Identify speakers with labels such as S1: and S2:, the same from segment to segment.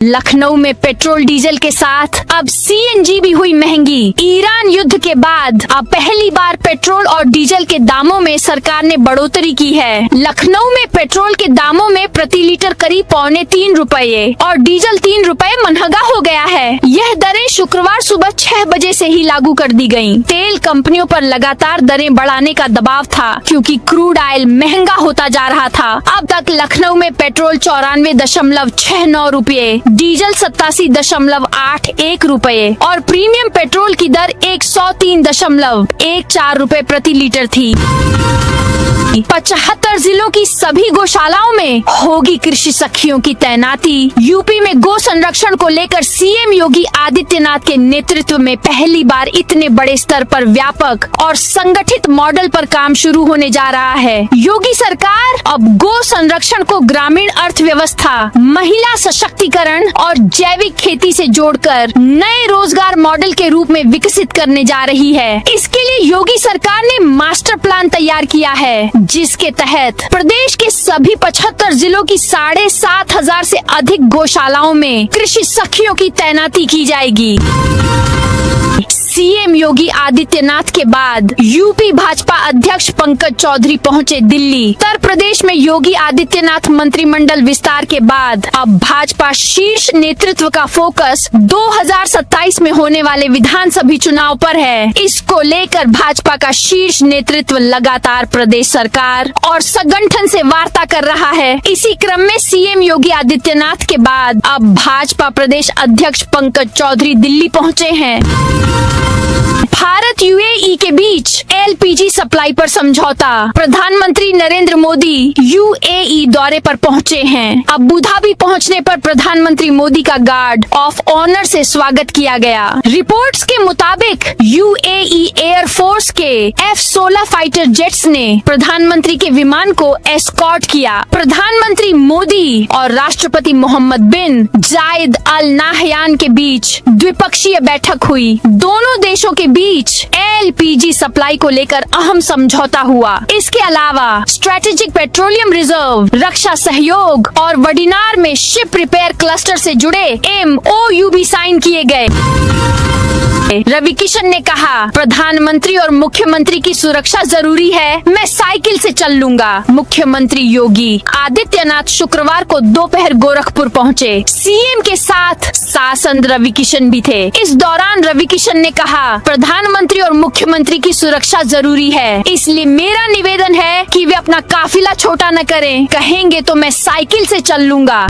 S1: लखनऊ में petrol diesel के साथ अब सीएनजी भी हुई महंगी। ईरान युद्ध के बाद अब पहली बार पेट्रोल और डीजल के दामों में सरकार ने बढ़ोतरी की है। लखनऊ में पेट्रोल के दामों में प्रति लीटर करीब 3.25 रुपए और डीजल 3 रुपए महंगा हो गया है। यह दरें शुक्रवार सुबह 6 बजे से ही लागू कर दी गयी। तेल कंपनियों पर लगातार दरें बढ़ाने का दबाव था क्योंकि क्रूड ऑयल महंगा होता जा रहा था। अब तक लखनऊ में पेट्रोल 94.69 रुपए, डीजल 87.81 रुपए और प्रीमियम पेट्रोल की दर 103.14 रुपए प्रति लीटर थी। 75 जिलों की सभी गौशालाओं में होगी कृषि सखियों की तैनाती। यूपी में गो संरक्षण को लेकर सीएम योगी आदित्यनाथ के नेतृत्व में पहली बार इतने बड़े स्तर पर व्यापक और संगठित मॉडल पर काम शुरू होने जा रहा है। योगी सरकार अब गो संरक्षण को ग्रामीण अर्थव्यवस्था, महिला सशक्तिकरण और जैविक खेती से जोड़कर नए रोजगार मॉडल के रूप में विकसित करने जा रही है। इसके लिए योगी सरकार ने मास्टर प्लान तैयार किया है, जिसके तहत प्रदेश के सभी 75 जिलों की 7,500 से अधिक गौशालाओं में कृषि सखियों की तैनाती की जाएगी। सीएम योगी आदित्यनाथ के बाद यूपी भाजपा अध्यक्ष पंकज चौधरी पहुंचे दिल्ली। उत्तर प्रदेश में योगी आदित्यनाथ मंत्रिमंडल विस्तार के बाद अब भाजपा शीर्ष नेतृत्व का फोकस 2027 में होने वाले विधानसभा चुनाव पर है। इसको लेकर भाजपा का शीर्ष नेतृत्व लगातार प्रदेश सरकार और संगठन से वार्ता कर रहा है। इसी क्रम में सीएम योगी आदित्यनाथ के बाद अब भाजपा प्रदेश अध्यक्ष पंकज चौधरी दिल्ली पहुंचे हैं। भारत यूएई के बीच एलपीजी सप्लाई पर समझौता। प्रधानमंत्री नरेंद्र मोदी यूएई दौरे पर पहुंचे हैं। अबू धाबी पहुंचने पर प्रधानमंत्री मोदी का गार्ड ऑफ ऑनर से स्वागत किया गया। रिपोर्ट्स के मुताबिक यूएई एयरफोर्स के F-16 फाइटर जेट्स ने प्रधानमंत्री के विमान को एस्कॉर्ट किया। प्रधानमंत्री मोदी और राष्ट्रपति मोहम्मद बिन जायद अल नाहयान के बीच द्विपक्षीय बैठक हुई। दोनों देशों के बीच एलपीजी सप्लाई को लेकर अहम समझौता हुआ। इसके अलावा स्ट्रेटेजिक पेट्रोलियम रिजर्व, रक्षा सहयोग और वडिनार में शिप रिपेयर क्लस्टर से जुड़े MOU भी साइन किए गए। रवि किशन ने कहा, प्रधानमंत्री और मुख्यमंत्री की सुरक्षा जरूरी है, मैं साइकिल से चल लूंगा। मुख्यमंत्री योगी आदित्यनाथ शुक्रवार को दोपहर गोरखपुर पहुंचे। सीएम के साथ सांसद रवि किशन भी थे। इस दौरान रवि किशन ने कहा, प्रधानमंत्री और मुख्यमंत्री की सुरक्षा जरूरी है, इसलिए मेरा निवेदन है कि वे अपना काफिला छोटा न करें। कहेंगे तो मैं साइकिल से चल लूंगा।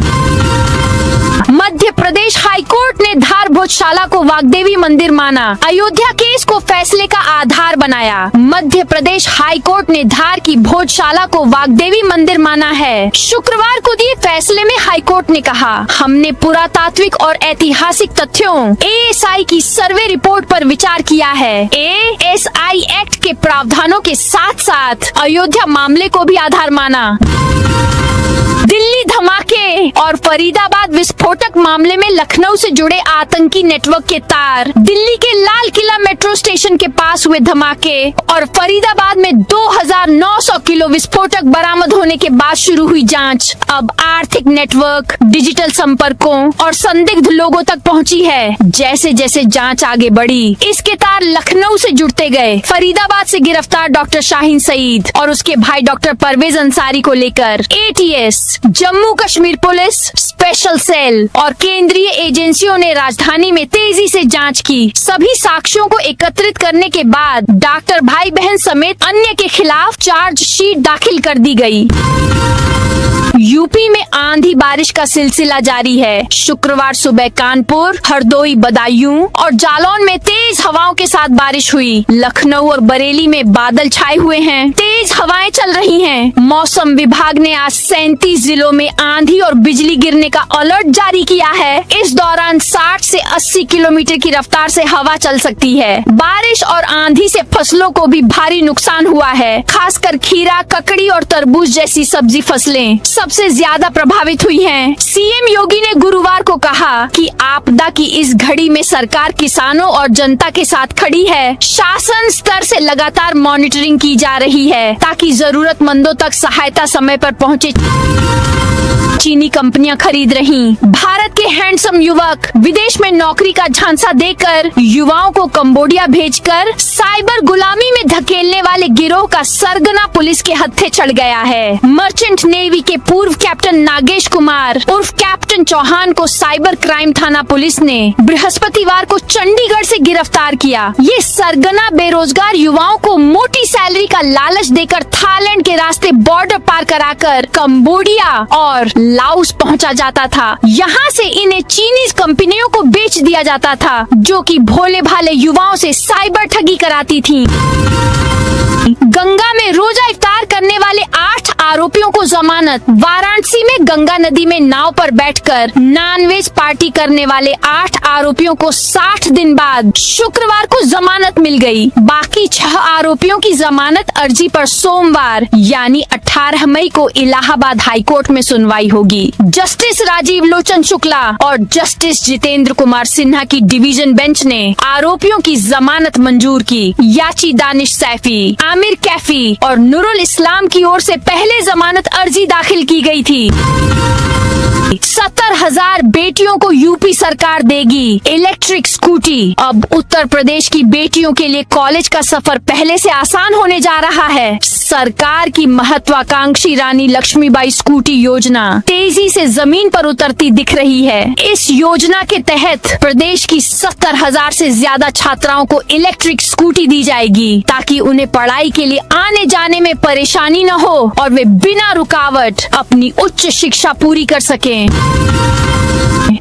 S1: मध्य प्रदेश हाईकोर्ट ने धार भोजशाला को वाग्देवी मंदिर माना। अयोध्या केस को फैसले का आधार बनाया। मध्य प्रदेश हाईकोर्ट ने धार की भोजशाला को वाग्देवी मंदिर माना है। शुक्रवार को दिए फैसले में हाईकोर्ट ने कहा, हमने पुरातात्विक और ऐतिहासिक तथ्यों ASI की सर्वे रिपोर्ट पर विचार किया है। ASI एक्ट के प्रावधानों के साथ साथ अयोध्या मामले को भी आधार माना। दिल्ली धमाके और फरीदाबाद विस्फोटक मामले में लखनऊ से जुड़े आतंकी नेटवर्क के तार। दिल्ली के लाल किला मेट्रो स्टेशन के पास हुए धमाके और फरीदाबाद में 2,900 किलो विस्फोटक बरामद होने के बाद शुरू हुई जांच। अब आर्थिक नेटवर्क, डिजिटल संपर्कों और संदिग्ध लोगों तक पहुंची है। जैसे जैसे जांच आगे बढ़ी, इसके तार लखनऊ से जुड़ते गए। फरीदाबाद से गिरफ्तार डॉक्टर शाहीन सईद और उसके भाई डॉक्टर परवेज अंसारी को लेकर ATS, Jammu Kashmir police, special cell और केंद्रीय एजेंसियों ने राजधानी में तेजी से जांच की। सभी साक्ष्यों को एकत्रित करने के बाद डॉक्टर भाई बहन समेत अन्य के खिलाफ चार्जशीट दाखिल कर दी गई। यूपी में आंधी बारिश का सिलसिला जारी है। शुक्रवार सुबह कानपुर, हरदोई, बदायूं और जालौन में तेज हवाओं के साथ बारिश हुई। लखनऊ और बरेली में बादल छाए हुए हैं, तेज हवाएं चल रही हैं। मौसम विभाग ने आज 37 जिलों में आंधी और बिजली गिरने का अलर्ट जारी किया है। इस दौरान 60 से 80 किलोमीटर की रफ्तार से हवा चल सकती है। बारिश और आंधी से फसलों को भी भारी नुकसान हुआ है। खासकर खीरा, ककड़ी और तरबूज जैसी सब्जी फसलें सबसे ज्यादा प्रभावित हुई हैं। सीएम योगी ने गुरुवार को कहा कि आपदा की इस घड़ी में सरकार किसानों और जनता के साथ खड़ी है। शासन स्तर से लगातार मॉनिटरिंग की जा रही है ताकि जरूरतमंदों तक सहायता समय पर पहुंचे। चीनी कंपनियां खरीद रही। भारत के हैंडसम युवक विदेश में नौकरी का झांसा देकर युवाओं को कंबोडिया भेजकर साइबर गुलामी में धकेलने वाले गिरोह का सरगना पुलिस के हत्थे चढ़ गया है। मर्चेंट नेवी के पूर्व कैप्टन नागेश कुमार उर्फ कैप्टन चौहान को साइबर क्राइम थाना पुलिस ने बृहस्पतिवार को चंडीगढ़ से गिरफ्तार किया। ये सरगना बेरोजगार युवाओं को मोटी सैलरी का लालच देकर थाईलैंड के रास्ते बॉर्डर पार कराकर कंबोडिया और लाओस पहुंचा जाता था। यहाँ से इन्हें चीनीज कंपनियों को बेच दिया जाता था, जो कि भोले भाले युवाओं से साइबर ठगी कराती थी। गंगा में रोजा इफ्तार करने वाले 8 आरोपियों को जमानत। वाराणसी में गंगा नदी में नाव पर बैठकर नॉनवेज पार्टी करने वाले 8 आरोपियों को 60 दिन बाद शुक्रवार को जमानत मिल गई। बाकी 6 आरोपियों की जमानत अर्जी पर सोमवार यानी 18 मई को इलाहाबाद हाईकोर्ट में सुनवाई होगी। जस्टिस राजीव लोचन शुक्ला और जस्टिस जितेंद्र कुमार सिन्हा की डिवीजन बेंच ने आरोपियों की जमानत मंजूर की। याची दानिश सैफी, आमिर कैफी और नूरुल इस्लाम की ओर से पहले जमानत अर्जी दाखिल की गई थी। 70,000 बेटियों को यूपी सरकार देगी इलेक्ट्रिक स्कूटी। अब उत्तर प्रदेश की बेटियों के लिए कॉलेज का सफर पहले से आसान होने जा रहा है। सरकार की महत्वाकांक्षी रानी लक्ष्मीबाई स्कूटी योजना तेजी से जमीन पर उतरती दिख रही है। इस योजना के तहत प्रदेश की 70,000 से ज्यादा छात्राओं को इलेक्ट्रिक स्कूटी दी जाएगी ताकि उन्हें पढ़ाई के लिए आने जाने में परेशानी न हो और वे बिना रुकावट अपनी उच्च शिक्षा पूरी कर सकें।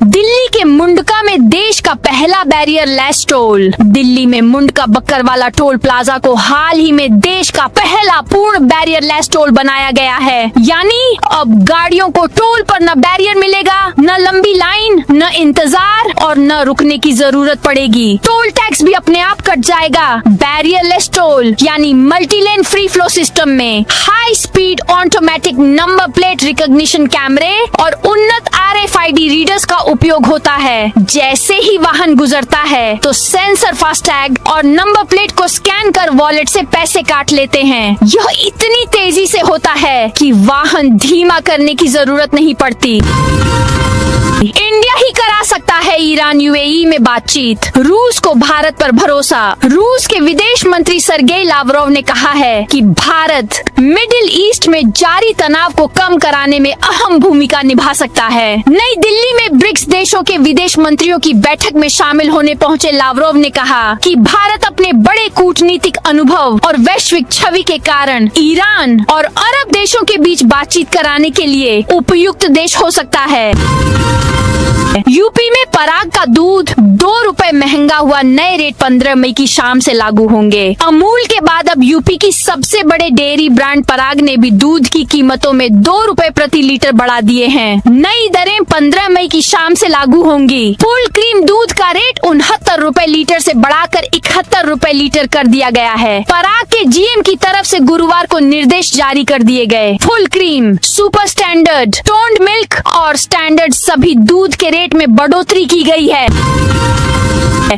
S1: दिल्ली के मुंडका में देश का पहला बैरियर लेस टोल। दिल्ली में मुंडका बक्करवाला टोल प्लाजा को हाल ही में देश का पहला पूर्ण बैरियर लेस टोल बनाया गया है। यानी अब गाड़ियों को टोल पर न बैरियर मिलेगा, न लंबी लाइन, न इंतजार और न रुकने की जरूरत पड़ेगी। टोल टैक्स भी अपने आप कट जाएगा। बैरियर लेस टोल यानी multi lane free flow system में high speed automatic number plate recognition कैमरे और उन्नत RFID रीडर्स का उपयोग होता है। जैसे ही वाहन गुजरता है तो सेंसर फास्टैग और नंबर प्लेट को स्कैन कर वॉलेट से पैसे काट लेते हैं। यह इतनी तेजी से होता है कि वाहन धीमा करने की जरूरत नहीं पड़ती। इंडिया ही करा सकता है ईरान UAE में बातचीत। रूस को भारत पर भरोसा। रूस के विदेश मंत्री सर्गेई लावरोव ने कहा है कि भारत मिडिल ईस्ट में जारी तनाव को कम कराने में अहम भूमिका निभा सकता है। नई दिल्ली में ब्रिक्स देशों के विदेश मंत्रियों की बैठक में शामिल होने पहुंचे लावरोव ने कहा कि भारत अपने बड़े कूटनीतिक अनुभव और वैश्विक छवि के कारण ईरान और अरब देशों के बीच बातचीत कराने के लिए उपयुक्त देश हो सकता है। यूपी में पराग का दूध 2 रुपए महंगा हुआ। नए रेट 15 मई की शाम से लागू होंगे। अमूल के बाद अब यूपी की सबसे बड़े डेयरी ब्रांड पराग ने भी दूध की कीमतों में 2 रुपए प्रति लीटर बढ़ा दिए हैं। नई दरें 15 मई की शाम से लागू होंगी। फुल क्रीम दूध का रेट 69 रुपए लीटर से बढ़ाकर 71 रुपए लीटर कर दिया गया है। पराग के GM की तरफ से गुरुवार को निर्देश जारी कर दिए गए। Full cream, super standard, toned milk और स्टैंडर्ड सभी दूध के रेट में बढ़ोतरी की गई है।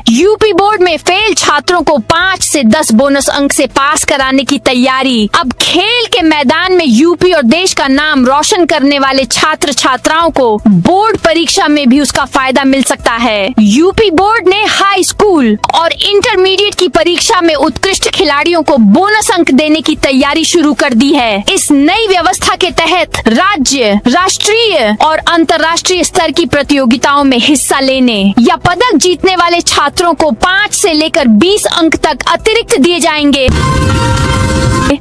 S1: यूपी बोर्ड में फेल छात्रों को 5 से 10 बोनस अंक से पास कराने की तैयारी। अब खेल के मैदान में यूपी और देश का नाम रोशन करने वाले छात्र छात्राओं को बोर्ड परीक्षा में भी उसका फायदा मिल सकता है। यूपी बोर्ड ने हाई स्कूल और इंटरमीडिएट की परीक्षा में उत्कृष्ट खिलाड़ियों को बोनस अंक देने की तैयारी शुरू कर दी है। इस नई व्यवस्था के तहत राज्य, राष्ट्रीय और अंतर्राष्ट्रीय स्तर की प्रतियोगिताओं में हिस्सा लेने या पदक जीतने वाले छात्रों को 5 से लेकर 20 अंक तक अतिरिक्त दिए जाएंगे।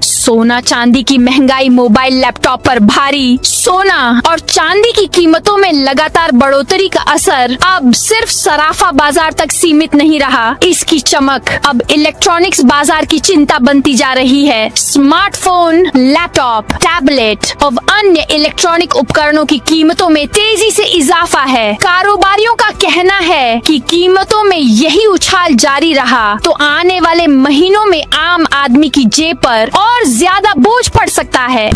S1: सोना चांदी की महंगाई मोबाइल लैपटॉप पर भारी। सोना और चांदी की कीमतों में लगातार बढ़ोतरी का असर अब सिर्फ सराफा बाजार तक सीमित नहीं रहा। इसकी चमक अब इलेक्ट्रॉनिक्स बाजार की चिंता बनती जा रही है। स्मार्टफोन, लैपटॉप, टैबलेट और अन्य इलेक्ट्रॉनिक उपकरणों की कीमतों में तेजी से इजाफा है। कारोबारियों का कहना है कि कीमतों में यही उछाल जारी रहा तो आने वाले महीनों में आम आदमी की जेब पर और ज्यादा बोझ पड़ सकता है।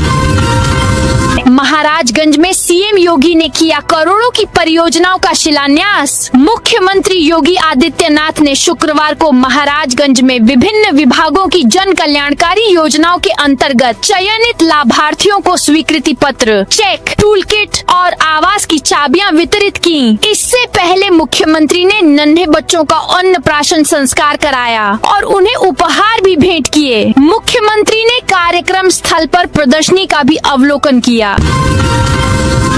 S1: महाराजगंज में सीएम योगी ने किया करोड़ों की परियोजनाओं का शिलान्यास। मुख्यमंत्री योगी आदित्यनाथ ने शुक्रवार को महाराजगंज में विभिन्न विभागों की जन कल्याणकारी योजनाओं के अंतर्गत चयनित लाभार्थियों को स्वीकृति पत्र, चेक, टूल किट और आवास की चाबियां वितरित की। इससे पहले मुख्यमंत्री ने नन्हे बच्चों का अन्नप्राशन संस्कार कराया और उन्हें उपहार भी भेंट किए। मुख्यमंत्री ने कार्यक्रम स्थल पर प्रदर्शनी का भी अवलोकन किया।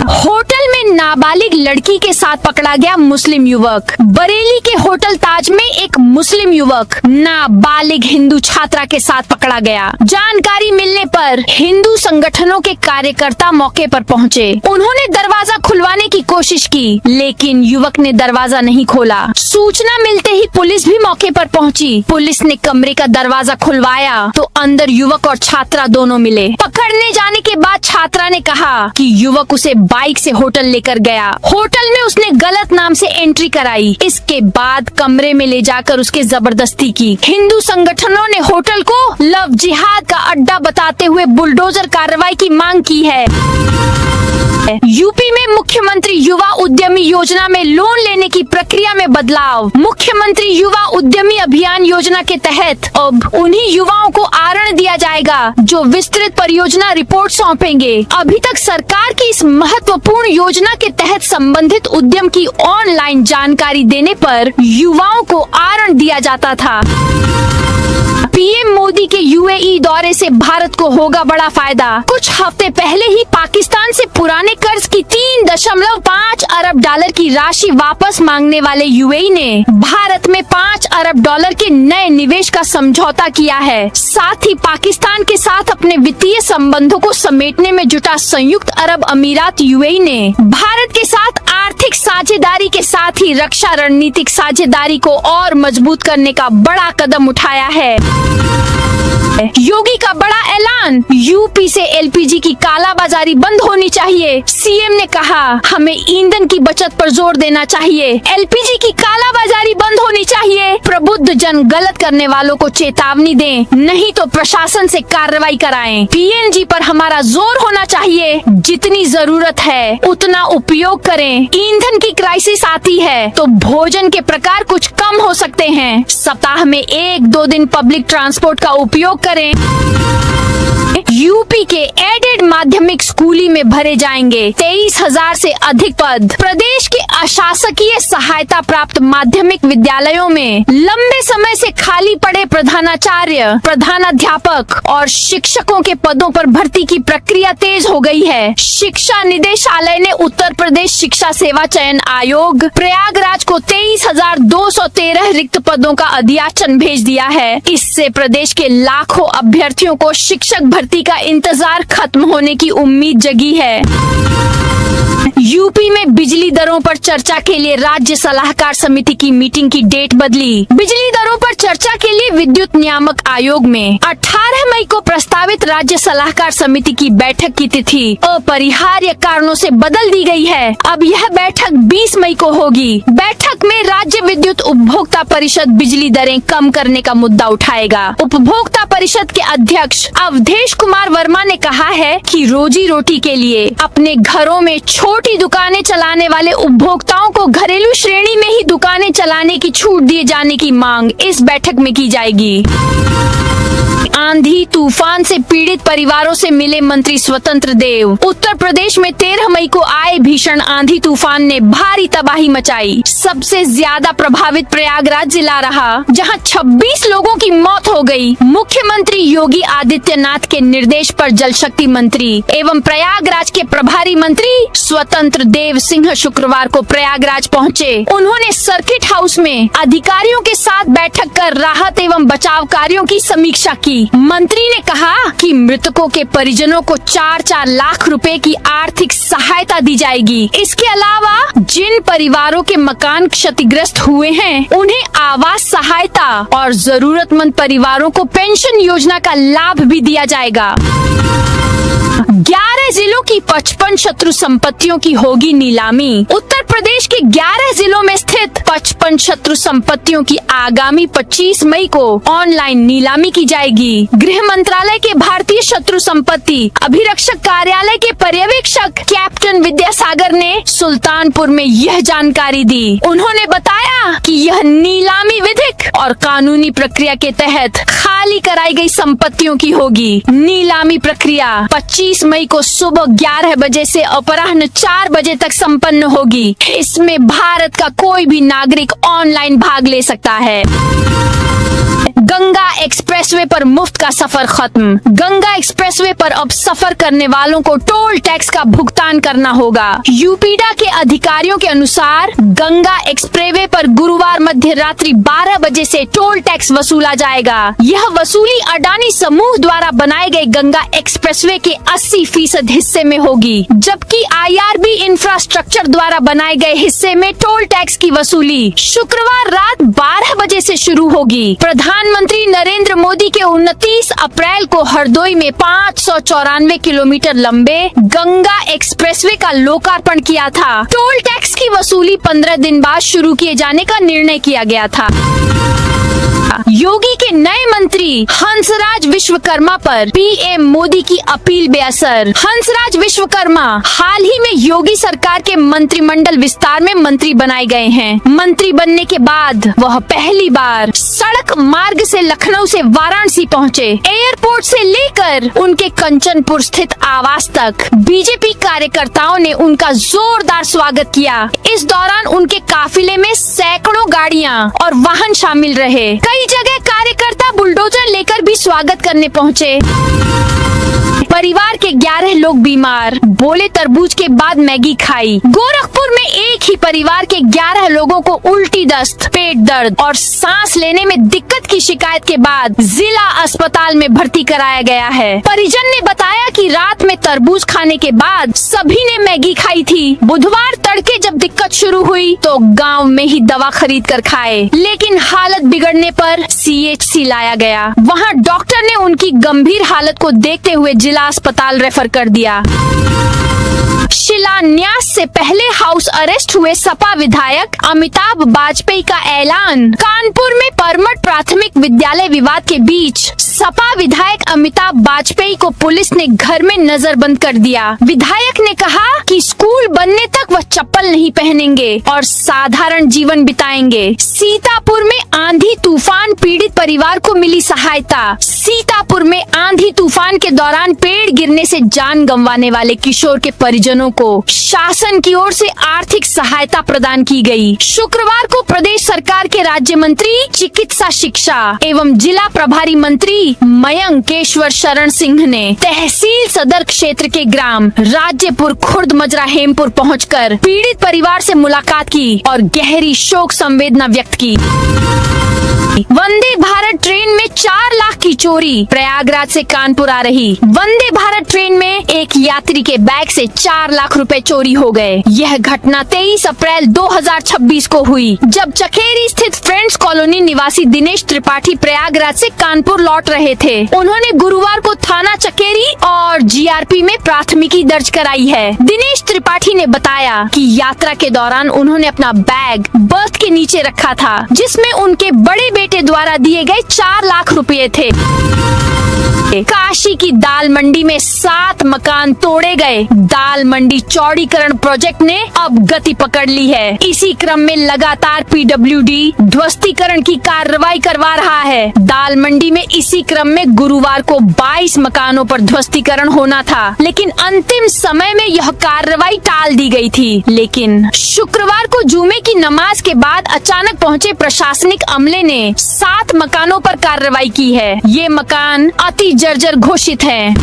S1: होटल में नाबालिग लड़की के साथ पकड़ा गया मुस्लिम युवक। बरेली के होटल ताज में एक मुस्लिम युवक नाबालिग हिंदू छात्रा के साथ पकड़ा गया। जानकारी मिलने पर हिंदू संगठनों के कार्यकर्ता मौके पर पहुंचे। उन्होंने दरवाजा खुलवाने की कोशिश की, लेकिन युवक ने दरवाजा नहीं खोला। सूचना मिलते ही पुलिस भी मौके पर पहुंची। पुलिस ने कमरे का दरवाजा खुलवाया तो अंदर युवक और छात्रा दोनों मिले। पकड़ने जाने के बाद छात्रा ने कहा कि युवक उसे बाइक से होटल लेकर गया। होटल में उसने गलत नाम से एंट्री कराई। इसके बाद कमरे में ले जाकर उसके जबरदस्ती की। हिंदू संगठनों ने होटल को लव जिहाद का अड्डा बताते हुए बुलडोजर कार्रवाई की मांग की है। यूपी में मुख्यमंत्री युवा उद्यमी योजना में लोन लेने की प्रक्रिया में बदलाव। मुख्यमंत्री युवा उद्यमी अभियान योजना के तहत अब उन्हीं युवाओं को आरण दिया जाएगा जो विस्तृत परियोजना रिपोर्ट सौंपेंगे। अभी तक सरकार की इस महत्वपूर्ण योजना के तहत संबंधित उद्यम की ऑनलाइन जानकारी देने पर युवाओं को आरण दिया जाता था। पीएम मोदी के यूएई दौरे से भारत को होगा बड़ा फायदा। कुछ हफ्ते पहले ही पाकिस्तान से पुराने कर्ज की 3.5 अरब डॉलर की राशि वापस मांगने वाले यूएई ने भारत में 5 अरब डॉलर के नए निवेश का समझौता किया है। साथ ही पाकिस्तान के साथ अपने वित्तीय संबंधों को समेटने में जुटा संयुक्त अरब अमीरात यूएई ने भारत के साथ आर्थिक साझेदारी के साथ ही रक्षा रणनीतिक साझेदारी को और मजबूत करने का बड़ा कदम उठाया है। योगी का बड़ा ऐलान, यूपी से एलपीजी की कालाबाजारी बंद होनी चाहिए। सीएम ने कहा हमें ईंधन की बचत पर जोर देना चाहिए। एलपीजी की कालाबाजारी बंद होनी चाहिए। प्रबुद्ध जन गलत करने वालों को चेतावनी दें, नहीं तो प्रशासन से कार्रवाई कराएं। पीएनजी पर हमारा जोर होना चाहिए। जितनी जरूरत है उतना उपयोग करें। ईंधन की क्राइसिस आती है तो भोजन के प्रकार कुछ कम हो सकते हैं। सप्ताह में 1-2 दिन पब्लिक ट्रांसपोर्ट का उपयोग करें। यूपी के एडेड माध्यमिक स्कूली में भरे जाएंगे 23,000 से अधिक पद। प्रदेश के अशासकीय सहायता प्राप्त माध्यमिक विद्यालयों में लंबे समय से खाली पड़े प्रधानाचार्य, प्रधानाध्यापक और शिक्षकों के पदों पर भर्ती की प्रक्रिया तेज हो गई है। शिक्षा निदेशालय ने उत्तर प्रदेश शिक्षा सेवा चयन आयोग प्रयागराज को 23,213 रिक्त पदों का अधियाचन भेज दिया है। इससे प्रदेश के लाखों अभ्यर्थियों को शिक्षक भर्ती का इंतजार खत्म होने की उम्मीद जगी है। यूपी में बिजली दरों पर चर्चा के लिए राज्य सलाहकार समिति की मीटिंग की डेट बदली। बिजली दरों पर चर्चा के लिए विद्युत नियामक आयोग में 18 मई को प्रस्तावित राज्य सलाहकार समिति की बैठक की तिथि अपरिहार्य कारणों से बदल दी गई है। अब यह बैठक 20 मई को होगी। बैठक में राज्य विद्युत उपभोक्ता परिषद बिजली दरें कम करने का मुद्दा उठाएगा। उपभोक्ता परिषद के अध्यक्ष अवधेश कुमार वर्मा ने कहा है कि रोजी रोटी के लिए अपने घरों में छोटी दुकानें चलाने वाले उपभोक्ताओं को घरेलू श्रेणी में ही दुकानें चलाने की छूट दिए जाने की मांग इस बैठक में की जाएगी। आंधी तूफान से पीड़ित परिवारों से मिले मंत्री स्वतंत्र देव। उत्तर प्रदेश में 13 मई को आए भीषण आंधी तूफान ने भारी तबाही मचाई। सबसे ज्यादा प्रभावित प्रयागराज जिला रहा, जहां 26 लोगों की मौत हो गई। मुख्यमंत्री योगी आदित्यनाथ के निर्देश पर जल शक्ति मंत्री एवं प्रयागराज के प्रभारी मंत्री स्वतंत्र देव सिंह शुक्रवार को प्रयागराज पहुंचे। उन्होंने सर्किट हाउस में अधिकारियों के साथ बैठक कर राहत एवं बचाव कार्यों की समीक्षा की। मंत्री ने कहा कि मृतकों के परिजनों को 4-4 लाख रुपए की आर्थिक सहायता दी जाएगी। इसके अलावा जिन परिवारों के मकान क्षतिग्रस्त हुए हैं उन्हें आवास सहायता और जरूरतमंद परिवारों को पेंशन योजना का लाभ भी दिया जाएगा। 11 जिलों की 55 शत्रु संपत्तियों की होगी नीलामी। उत्तर प्रदेश के 11 जिलों में स्थित 55 शत्रु संपत्तियों की आगामी 25 मई को ऑनलाइन नीलामी की जाएगी। गृह मंत्रालय के भारतीय शत्रु संपत्ति अभिरक्षक कार्यालय के पर्यवेक्षक कैप्टन विद्यासागर ने सुल्तानपुर में यह जानकारी दी। उन्होंने बताया कि यह नीलामी विधिक और कानूनी प्रक्रिया के तहत खाली कराई गई संपत्तियों की होगी। नीलामी प्रक्रिया 25 मई को सुबह 11 बजे से अपराह्न 4 बजे तक संपन्न होगी। इसमें भारत का कोई भी नागरिक ऑनलाइन भाग ले सकता है। गंगा एक्सप्रेसवे पर मुफ्त का सफर खत्म। गंगा एक्सप्रेसवे पर अब सफर करने वालों को टोल टैक्स का भुगतान करना होगा। यूपीडा के अधिकारियों के अनुसार गंगा एक्सप्रेसवे पर गुरुवार मध्य रात्रि 12 बजे से टोल टैक्स वसूला जाएगा। यह वसूली अडानी समूह द्वारा बनाए गए गंगा एक्सप्रेसवे के 80% हिस्से में होगी, जबकि IRB इंफ्रास्ट्रक्चर द्वारा बनाए गए हिस्से में टोल टैक्स की वसूली शुक्रवार रात 12 बजे से शुरू होगी। प्रधानमंत्री नरेंद्र मोदी के 29 अप्रैल को हरदोई में 594 किलोमीटर लंबे गंगा एक्सप्रेसवे का लोकार्पण किया था। टोल टैक्स की वसूली 15 दिन बाद शुरू किए जाने का निर्णय किया गया था। योगी के नए मंत्री हंसराज विश्वकर्मा पर पीएम मोदी की अपील बेअसर। हंसराज विश्वकर्मा हाल ही में योगी सरकार के मंत्रिमंडल विस्तार में मंत्री बनाए गए हैं। मंत्री बनने के बाद वह पहली बार सड़क मार्ग से लखनऊ से वाराणसी पहुंचे। एयरपोर्ट से लेकर उनके कंचनपुर स्थित आवास तक बीजेपी कार्यकर्ताओं ने उनका जोरदार स्वागत किया। इस दौरान उनके काफिले में सैकड़ों गाड़ियां और वाहन शामिल रहे। कई जगह कार्यकर्ता बुलडोजर लेकर भी स्वागत करने पहुंचे। परिवार के 11 लोग बीमार, बोले तरबूज के बाद मैगी खाई। गोरखपुर में एक ही परिवार के 11 लोगों को उल्टी दस्त, पेट दर्द और सांस लेने में दिक्कत की शिकायत के बाद जिला अस्पताल में भर्ती कराया गया है। परिजन ने बताया कि रात में तरबूज खाने के बाद सभी ने मैगी खाई थी। बुधवार तड़के जब दिक्कत शुरू हुई तो गांव में ही दवा खरीद कर खाए, लेकिन हालत बिगड़ने पर CHC लाया गया। वहां डॉक्टर ने उनकी गंभीर हालत को देखते हुए जिला अस्पताल रेफर कर दिया। शिलान्यास से पहले हाउस अरेस्ट हुए सपा विधायक अमिताभ बाजपेयी का ऐलान। कानपुर में परमठ प्राथमिक विद्यालय विवाद के बीच सपा विधायक अमिताभ बाजपेयी को पुलिस ने घर में नजरबंद कर दिया। विधायक ने कहा कि स्कूल बनने तक वह चप्पल नहीं पहनेंगे और साधारण जीवन बिताएंगे। सीतापुर में आंधी तूफान पीड़ित परिवार को मिली सहायता। सीतापुर में आंधी तूफान के दौरान पेड़ गिरने से जान गंवाने वाले किशोर के परिजनों को शासन की ओर से आर्थिक सहायता प्रदान की गई। शुक्रवार को प्रदेश सरकार के राज्य मंत्री चिकित्सा शिक्षा एवं जिला प्रभारी मंत्री मयंकेश्वर शरण सिंह ने तहसील सदर क्षेत्र के ग्राम राज्यपुर खुर्द मजरा हेमपुर पहुंचकर पीड़ित परिवार से मुलाकात की और गहरी शोक संवेदना व्यक्त की। वंदे भारत ट्रेन में 4 लाख की चोरी। प्रयागराज से कानपुर आ रही वंदे भारत ट्रेन में एक यात्री के बैग से 4 लाख रुपए चोरी हो गए। यह घटना 23 अप्रैल 2026 को हुई, जब चकेरी स्थित फ्रेंड्स कॉलोनी निवासी दिनेश त्रिपाठी प्रयागराज से कानपुर लौट रहे थे। उन्होंने गुरुवार को थाना चकेरी और GRP में प्राथमिकी दर्ज कराई है। दिनेश त्रिपाठी ने बताया कि यात्रा के दौरान उन्होंने अपना बैग बर्थ के नीचे रखा था, जिसमें उनके बड़े बेटे द्वारा दिए गए 4 लाख रुपए थे। काशी की दाल मंडी में 7 मकान तोड़े गए। दाल मंडी चौड़ीकरण प्रोजेक्ट ने अब गति पकड़ ली है। इसी क्रम में लगातार PWD ध्वस्तीकरण की कार्रवाई करवा रहा है। दाल मंडी में इसी क्रम में गुरुवार को 22 मकानों पर ध्वस्तीकरण होना था, लेकिन अंतिम समय में यह कार्रवाई टाल दी गई थी। लेकिन शुक्रवार को जुमे की नमाज के बाद अचानक पहुंचे प्रशासनिक अमले ने 7 मकानों पर कार्रवाई की है। ये मकान अति जर्जर घोषित है।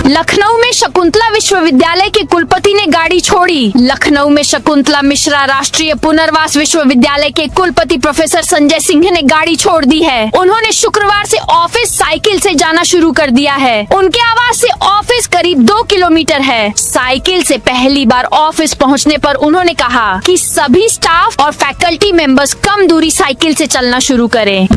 S1: लखनऊ में शकुंतला विश्वविद्यालय के कुलपति ने गाड़ी छोड़ी। लखनऊ में शकुंतला मिश्रा राष्ट्रीय पुनर्वास विश्वविद्यालय के कुलपति प्रोफेसर संजय सिंह ने गाड़ी छोड़ दी है। उन्होंने शुक्रवार से ऑफिस साइकिल से जाना शुरू कर दिया है। उनके आवास से ऑफिस करीब 2 किलोमीटर है। साइकिल से पहली बार ऑफिस पहुंचने पर उन्होंने कहा कि सभी स्टाफ और फैकल्टी मेंबर्स कम दूरी साइकिल से चलना शुरू करें।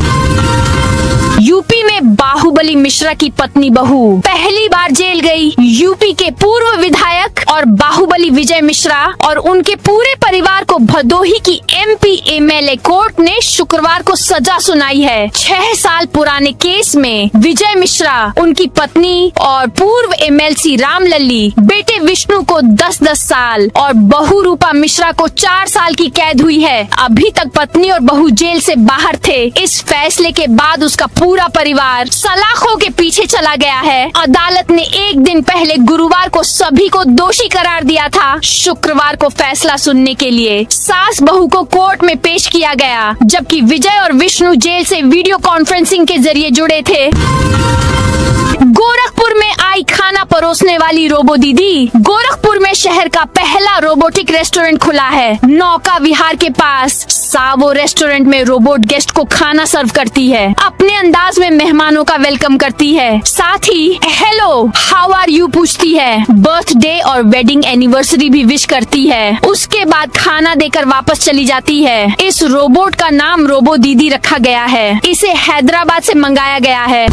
S1: यूपी में बाहुबली मिश्रा की पत्नी बहू पहली बार जेल गई। यूपी के पूर्व विधायक और बाहुबली विजय मिश्रा और उनके पूरे परिवार को भदोही की एमपी एमएलए कोर्ट ने शुक्रवार को सजा सुनाई है। 6 साल पुराने केस में विजय मिश्रा, उनकी पत्नी और पूर्व एमएलसी रामलली, बेटे विष्णु को 10-10 साल और बहू रूपा मिश्रा को 4 साल की कैद हुई है। अभी तक पत्नी और बहू जेल से बाहर थे। इस फैसले के बाद उसका पूरा परिवार सलाखों के पीछे चला गया है। अदालत ने एक दिन पहले गुरुवार को सभी को दोषी करार दिया था। शुक्रवार को फैसला सुनने के लिए सास बहू को कोर्ट में पेश किया गया, जबकि विजय और विष्णु जेल से वीडियो कॉन्फ्रेंसिंग के जरिए जुड़े थे। गोरखपुर में आई खाना परोसने वाली रोबो दीदी। गोरखपुर में शहर का पहला रोबोटिक रेस्टोरेंट खुला है। नौका विहार के पास सावो रेस्टोरेंट में रोबोट गेस्ट को खाना सर्व करती है, अपने अंदाज में मेहमानों का वेलकम करती है, साथ ही हेलो हाउ आर यू पूछती है, बर्थडे और वेडिंग एनिवर्सरी भी विश करती है। उसके बाद खाना देकर वापस चली जाती है। इस रोबोट का नाम रोबो दीदी रखा गया है। इसे हैदराबाद से मंगाया गया है।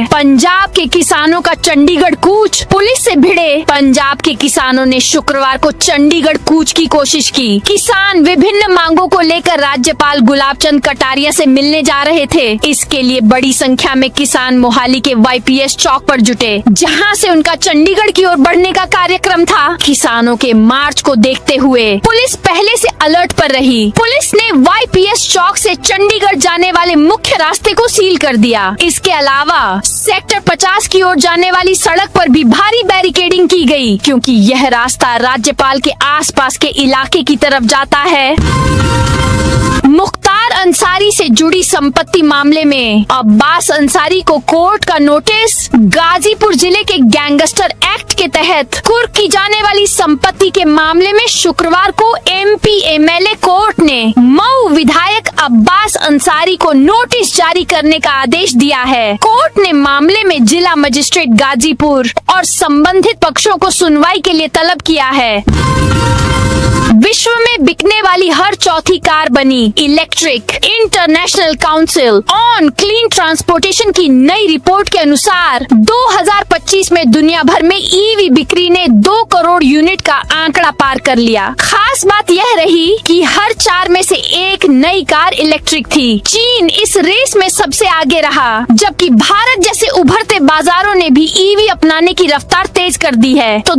S1: पंजाब के किसानों का चंडीगढ़ कूच, पुलिस से भिड़े पंजाब के किसानों ने शुक्रवार को चंडीगढ़ कूच की कोशिश की। किसान विभिन्न मांगों को लेकर राज्यपाल गुलाब चंद कटारिया से मिलने जा रहे थे। इसके लिए बड़ी संख्या में किसान मोहाली के वाईपीएस चौक पर जुटे, जहां से उनका चंडीगढ़ की ओर बढ़ने का कार्यक्रम था। किसानों के मार्च को देखते हुए पुलिस पहले से अलर्ट पर रही। पुलिस ने वाईपीएस चौक से चंडीगढ़ जाने वाले मुख्य रास्ते को सील कर दिया। इसके अलावा सेक्टर 50 की ओर जाने वाली सड़क पर भी भारी बैरिकेडिंग की गई, क्योंकि यह रास्ता राज्यपाल के आसपास के इलाके की तरफ जाता है। मुख्तार अंसारी से जुड़ी संपत्ति मामले में अब्बास अंसारी को कोर्ट का नोटिस। गाजीपुर जिले के गैंगस्टर एक्ट के तहत कुर्क की जाने वाली संपत्ति के मामले में शुक्रवार को एमपी एमएलए कोर्ट ने मऊ विधायक अब्बास अंसारी को नोटिस जारी करने का आदेश दिया है। कोर्ट ने मामले में जिला मजिस्ट्रेट गाजीपुर और संबंधित पक्षों को सुनवाई के लिए तलब किया है। विश्व में बिकने वाली हर चौथी कार बनी electric. International council on clean transportation की नई रिपोर्ट के अनुसार 2025 में दुनिया भर में ईवी बिक्री ने 2 करोड़ यूनिट का आंकड़ा पार कर लिया। खास बात यह रही कि हर 4 में से 1 नई कार इलेक्ट्रिक थी। चीन इस रेस में सबसे आगे रहा, जबकि भारत जैसे उभरते बाजारों ने भी ईवी अपनाने की रफ्तार तेज कर दी है। तो